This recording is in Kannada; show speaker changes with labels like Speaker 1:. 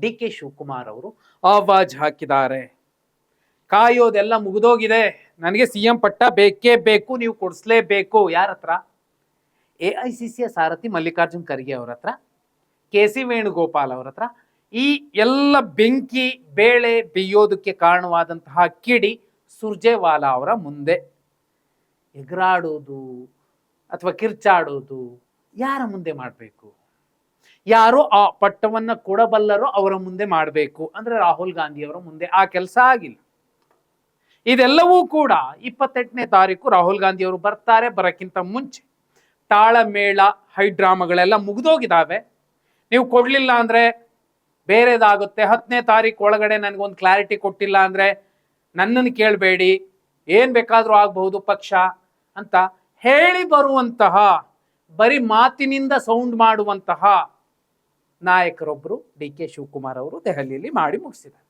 Speaker 1: ಡಿ ಕೆ ಶಿವಕುಮಾರ್ ಅವರು ಆವಾಜ್ ಹಾಕಿದ್ದಾರೆ. ಕಾಯೋದೆಲ್ಲ ಮುಗಿದೋಗಿದೆ, ನನಗೆ ಸಿಎಂ ಪಟ್ಟ ಬೇಕೇ ಬೇಕು, ನೀವು ಕೊಡಿಸ್ಲೇಬೇಕು. ಯಾರ ಹತ್ರ? AICCಯ ಸಾರಥಿ ಮಲ್ಲಿಕಾರ್ಜುನ್ ಖರ್ಗೆ ಅವ್ರ ಹತ್ರ, KC ವೇಣುಗೋಪಾಲ್ ಅವ್ರ ಹತ್ರ. ಈ ಎಲ್ಲ ಬೆಂಕಿ ಬೇಳೆ ಬೇಯೋದಕ್ಕೆ ಕಾರಣವಾದಂತಹ ಕಿಡಿ ಸುರ್ಜೇವಾಲಾ ಅವರ ಮುಂದೆ ಎಗರಾಡೋದು ಅಥವಾ ಕಿರ್ಚಾಡೋದು ಯಾರ ಮುಂದೆ ಮಾಡಬೇಕು? ಯಾರೋ ಆ ಪಟ್ಟವನ್ನ ಕೊಡಬಲ್ಲರೋ ಅವರ ಮುಂದೆ ಮಾಡಬೇಕು. ಅಂದ್ರೆ ರಾಹುಲ್ ಗಾಂಧಿ ಅವರ ಮುಂದೆ ಆ ಕೆಲಸ ಆಗಿಲ್ಲ. ಇದೆಲ್ಲವೂ ಕೂಡ 28ನೇ ತಾರೀಕು ರಾಹುಲ್ ಗಾಂಧಿ ಅವರು ಬರ್ತಾರೆ. ಬರಕ್ಕಿಂತ ಮುಂಚೆ ತಾಳಮೇಳ ಹೈಡ್ರಾಮಾಗಳೆಲ್ಲ ಮುಗಿದೋಗಿದ್ದಾವೆ. ನೀವು ಕೊಡ್ಲಿಲ್ಲ ಅಂದ್ರೆ ಬೇರೆದಾಗುತ್ತೆ. 10ನೇ ತಾರೀಕು ಒಳಗಡೆ ನನಗೊಂದು ಕ್ಲಾರಿಟಿ ಕೊಟ್ಟಿಲ್ಲ ಅಂದ್ರೆ ನನ್ನನ್ನು ಕೇಳಬೇಡಿ, ಏನ್ ಬೇಕಾದ್ರೂ ಆಗಬಹುದು ಪಕ್ಷ ಅಂತ ಹೇಳಿ ಬರುವಂತಹ, ಬರೀ ಮಾತಿನಿಂದ ಸೌಂಡ್ ಮಾಡುವಂತಹ ನಾಯಕರೊಬ್ಬರು ಡಿ ಕೆ ಶಿವಕುಮಾರ್ ಅವರು ದೆಹಲಿಯಲ್ಲಿ ಮಾಡಿ ಮುಗಿಸಿದ್ದಾರೆ.